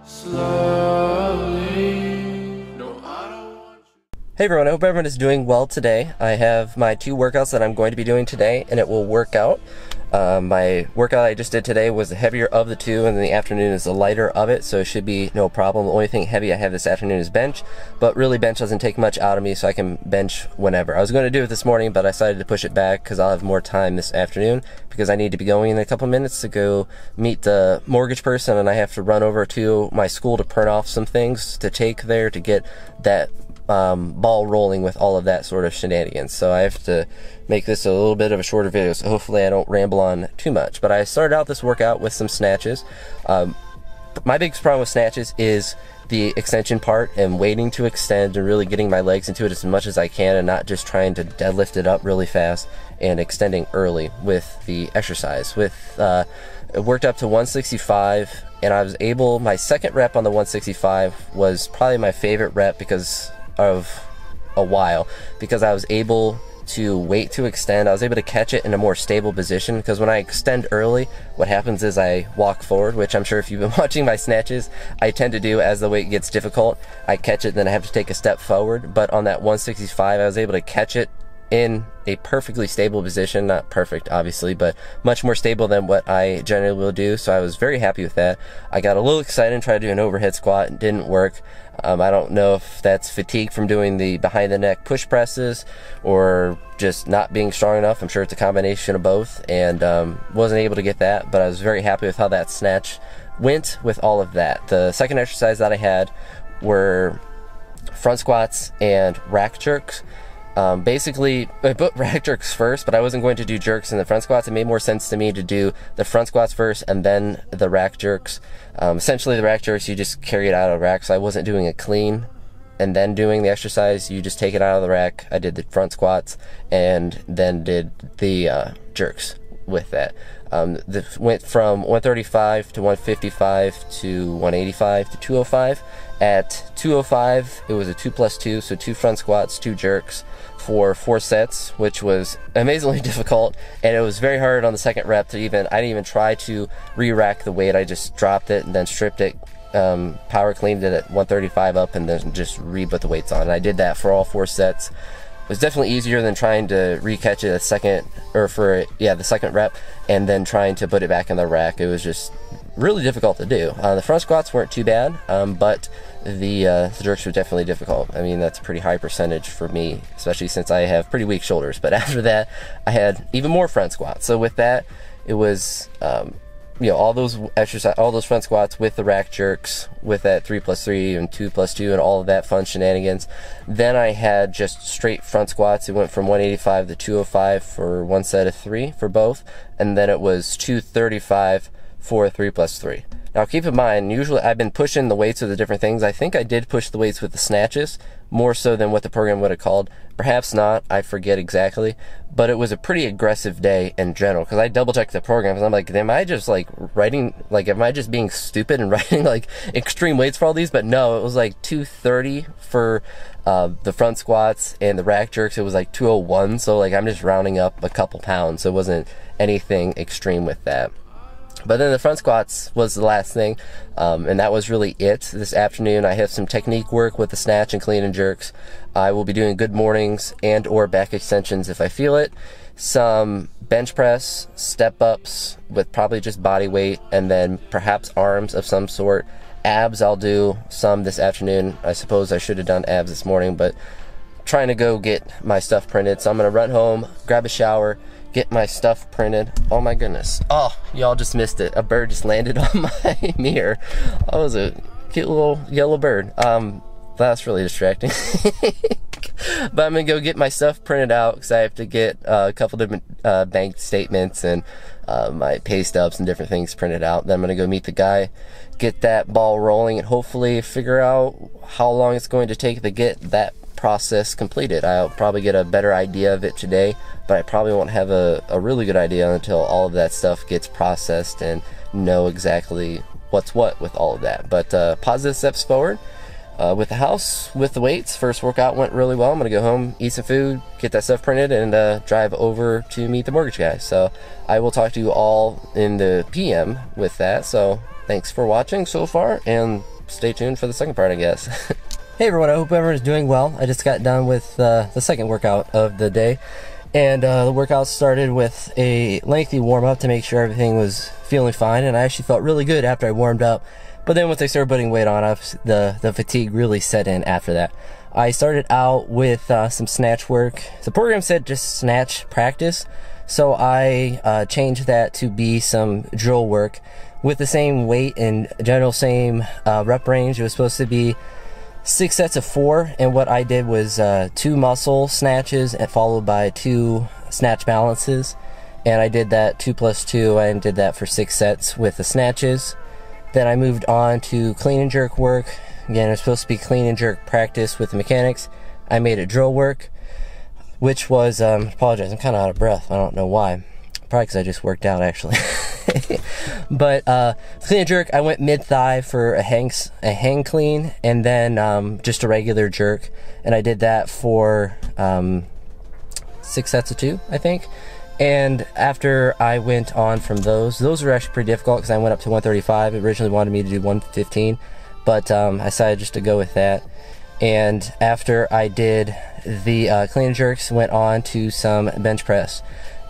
Hey everyone, I hope everyone is doing well today. I have my 2 workouts that I'm going to be doing today, and it will work out. My workout I just did today was the heavier of the 2, and then the afternoon is the lighter of it, so it should be no problem. The only thing heavy I have this afternoon is bench, but really bench doesn't take much out of me, so I can bench whenever. I was going to do it this morning, but I decided to push it back because I'll have more time this afternoon, because I need to be going in a couple minutes to go meet the mortgage person, and I have to run over to my school to print off some things to take there to get that ball rolling with all of that sort of shenanigans. So I have to make this a little bit of a shorter video, so hopefully I don't ramble on too much. But I started out this workout with some snatches. My biggest problem with snatches is the extension part and waiting to extend and really getting my legs into it as much as I can, and not just trying to deadlift it up really fast and extending early with the exercise. It worked up to 165, and I was able, my second rep on the 165 was probably my favorite rep because of a while, because I was able to wait to extend. I was able to catch it in a more stable position, because when I extend early, what happens is I walk forward, which I'm sure if you've been watching my snatches, I tend to do as the weight gets difficult. I catch it, then I have to take a step forward. But on that 165, I was able to catch it in a perfectly stable position. Not perfect, obviously, but much more stable than what I generally will do, so I was very happy with that. I got a little excited and tried to do an overhead squat. It didn't work. I don't know if that's fatigue from doing the behind the neck push presses or just not being strong enough. I'm sure it's a combination of both, and wasn't able to get that, but I was very happy with how that snatch went with all of that. The second exercise that I had were front squats and rack jerks. Basically, I put rack jerks first, but I wasn't going to do jerks in the front squats. It made more sense to me to do the front squats first and then the rack jerks. Essentially, the rack jerks, you just carry it out of the rack, so I wasn't doing it clean and then doing the exercise. You just take it out of the rack. I did the front squats and then did the jerks with that. Went from 135 to 155 to 185 to 205. At 205, it was a 2+2, so 2 front squats, 2 jerks for 4 sets, which was amazingly difficult, and it was very hard on the second rep to I didn't even try to re-rack the weight. I just dropped it and then stripped it, power cleaned it at 135 up, and then just re-put the weights on. And I did that for all 4 sets. It was definitely easier than trying to re-catch it the second rep and then trying to put it back in the rack. It was just really difficult to do. The front squats weren't too bad, but the jerks were definitely difficult. I mean, that's a pretty high percentage for me, especially since I have pretty weak shoulders. But after that, I had even more front squats. So with that, it was all those front squats with the rack jerks, with that 3+3 and 2+2 and all of that fun shenanigans. Then I had just straight front squats. It went from 185 to 205 for 1 set of 3 for both, and then it was 235 for 3+3. Now keep in mind, usually I've been pushing the weights with the different things. I think I did push the weights with the snatches more so than what the program would have called. Perhaps not, I forget exactly, but it was a pretty aggressive day in general, because I double checked the program, and I'm like, am I just am I just being stupid and writing like extreme weights for all these? But no, it was like 230 for the front squats, and the rack jerks it was like 201, so like I'm just rounding up a couple pounds, so it wasn't anything extreme with that. But then the front squats was the last thing, and that was really it. This afternoon I have some technique work with the snatch and clean and jerks. I will be doing good mornings and or back extensions if I feel it. Some bench press, step ups with probably just body weight, and then perhaps arms of some sort. Abs I'll do some this afternoon. I suppose I should have done abs this morning, but trying to go get my stuff printed. So I'm going to run home, grab a shower, get my stuff printed. Oh my goodness. Oh, y'all just missed it. A bird just landed on my mirror. That was a cute little yellow bird. That's really distracting. But I'm going to go get my stuff printed out, because I have to get a couple different bank statements and my pay stubs and different things printed out. Then I'm going to go meet the guy, get that ball rolling, and hopefully figure out how long it's going to take to get that process completed. I'll probably get a better idea of it today, but I probably won't have a really good idea until all of that stuff gets processed and know exactly what's what with all of that. But positive steps forward. With the house, with the weights, first workout went really well. I'm going to go home, eat some food, get that stuff printed, and drive over to meet the mortgage guy. So I will talk to you all in the PM with that. So thanks for watching so far, and stay tuned for the second part, I guess. Hey everyone, I hope everyone's doing well. I just got done with the second workout of the day, and the workout started with a lengthy warm-up to make sure everything was feeling fine, and I actually felt really good after I warmed up. But then once I started putting weight on, the fatigue really set in after that. I started out with some snatch work. The program said just snatch practice, so I changed that to be some drill work with the same weight and general same rep range. It was supposed to be 6 sets of 4, and what I did was 2 muscle snatches and followed by 2 snatch balances, and I did that 2 plus 2, and did that for 6 sets with the snatches. Then I moved on to clean and jerk work. Again, it's supposed to be clean and jerk practice with the mechanics. I made it drill work, which was, apologize, I'm kind of out of breath, I don't know why. Probably because I just worked out, actually. But clean and jerk, I went mid-thigh for a hang clean, and then just a regular jerk, and I did that for 6 sets of 2, I think. And after I went on from those were actually pretty difficult because I went up to 135. It originally wanted me to do 115, but I decided just to go with that. And after I did the clean and jerks, went on to some bench press.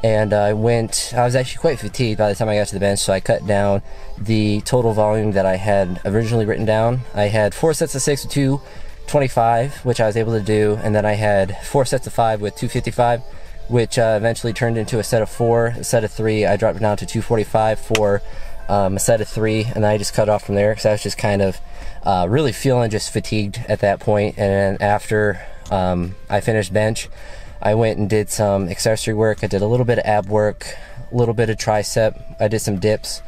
And I was actually quite fatigued by the time I got to the bench, so I cut down the total volume that I had originally written down. I had 4 sets of 6 with 225, which I was able to do, and then I had 4 sets of 5 with 255, which eventually turned into a set of 4. A set of 3, I dropped it down to 245 for a set of 3, and then I just cut off from there because I was just kind of really feeling just fatigued at that point. And then after I finished bench, I went and did some accessory work. I did a little bit of ab work, a little bit of tricep. I did some dips,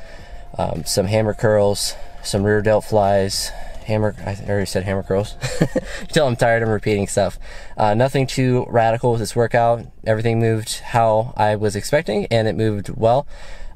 some hammer curls, some rear delt flies, I already said hammer curls. You tell I'm tired, I'm repeating stuff. Nothing too radical with this workout. Everything moved how I was expecting, and it moved well.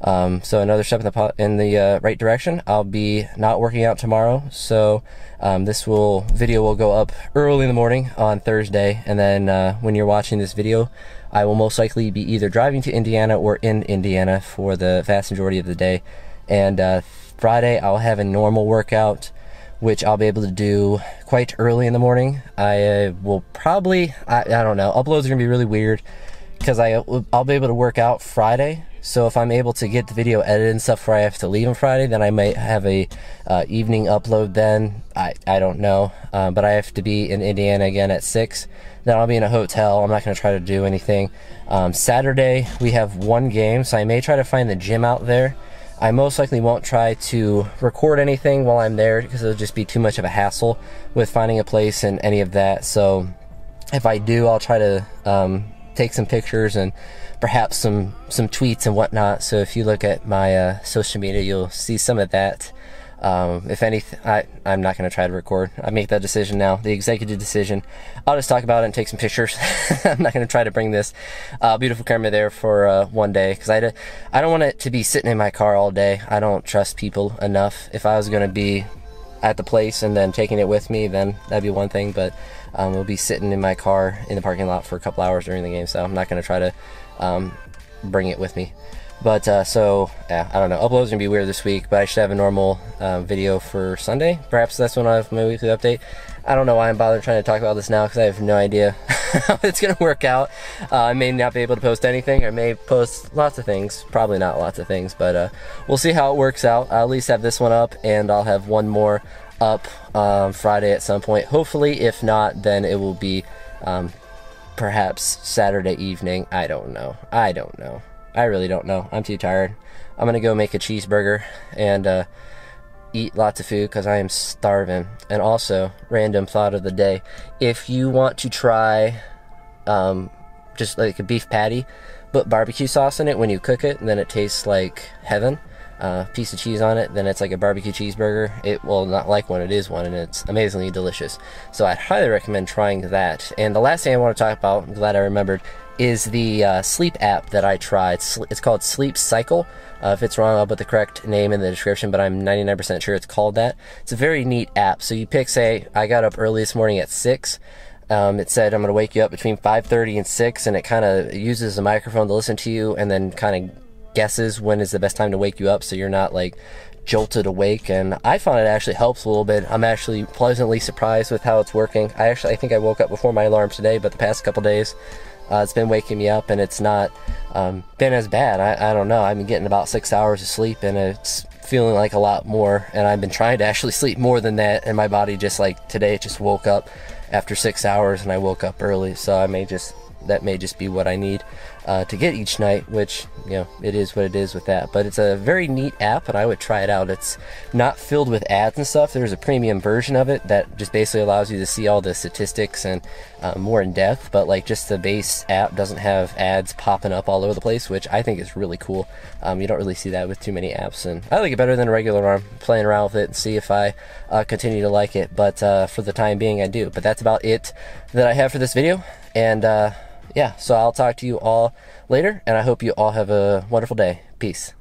So another step in the right direction. I'll be not working out tomorrow, so this video will go up early in the morning on Thursday, and then when you're watching this video, I will most likely be either driving to Indiana or in Indiana for the vast majority of the day. And Friday I'll have a normal workout, which I'll be able to do quite early in the morning. I will probably, I don't know, uploads are gonna be really weird because I'll be able to work out Friday. So if I'm able to get the video edited and stuff before I have to leave on Friday, then I might have a evening upload then. I don't know, but I have to be in Indiana again at 6. Then I'll be in a hotel. I'm not gonna try to do anything. Saturday, we have 1 game, so I may try to find the gym out there. I most likely won't try to record anything while I'm there because it'll just be too much of a hassle with finding a place and any of that. So if I do, I'll try to take some pictures and perhaps some tweets and whatnot. So if you look at my social media, you'll see some of that. If anything, I'm not going to try to record. I make that decision now, the executive decision. I'll just talk about it and take some pictures. I'm not going to try to bring this beautiful camera there for one day because I don't want it to be sitting in my car all day. I don't trust people enough. If I was going to be at the place and then taking it with me, then that'd be one thing, but it'll be sitting in my car in the parking lot for a couple hours during the game, so I'm not going to try to bring it with me. But so yeah, I don't know, uploads are gonna be weird this week, but I should have a normal video for Sunday. Perhaps that's when I'll have my weekly update. I don't know why I'm bothering trying to talk about this now because I have no idea how it's gonna work out. I may not be able to post anything. I may post lots of things, probably not lots of things, but we'll see how it works out. I'll at least have this one up, and I'll have one more up Friday at some point. Hopefully, if not, then it will be perhaps Saturday evening. I don't know. I really don't know. I'm too tired. I'm gonna go make a cheeseburger and eat lots of food because I am starving. And also, random thought of the day, if you want to try just like a beef patty, put barbecue sauce in it when you cook it, and then it tastes like heaven. Piece of cheese on it, then it's like a barbecue cheeseburger. It will not like one, it is one, and it's amazingly delicious. So I'd highly recommend trying that. And the last thing I want to talk about, I'm glad I remembered, is the sleep app that I tried. It's called Sleep Cycle. If it's wrong, I'll put the correct name in the description, but I'm 99% sure it's called that. It's a very neat app. So you pick, say, I got up early this morning at 6. It said I'm going to wake you up between 5:30 and 6, and it kind of uses a microphone to listen to you and then kind of guesses when is the best time to wake you up, so you're not like jolted awake, and I find it actually helps a little bit. I'm actually pleasantly surprised with how it's working. I think I woke up before my alarm today, but the past couple days it's been waking me up, and it's not been as bad. I don't know. I've been getting about 6 hours of sleep, and it's feeling like a lot more, and I've been trying to actually sleep more than that, and my body just, like today, it just woke up after 6 hours, and I woke up early, so that may just be what I need to get each night, which, you know, it is what it is with that. But it's a very neat app, and I would try it out. It's not filled with ads and stuff. There's a premium version of it that just basically allows you to see all the statistics and more in depth, but like just the base app doesn't have ads popping up all over the place, which I think is really cool. You don't really see that with too many apps, and I like it better than a regular alarm. Playing around with it and see if I continue to like it, but for the time being I do. But that's about it that I have for this video, and yeah, so I'll talk to you all later, and I hope you all have a wonderful day. Peace.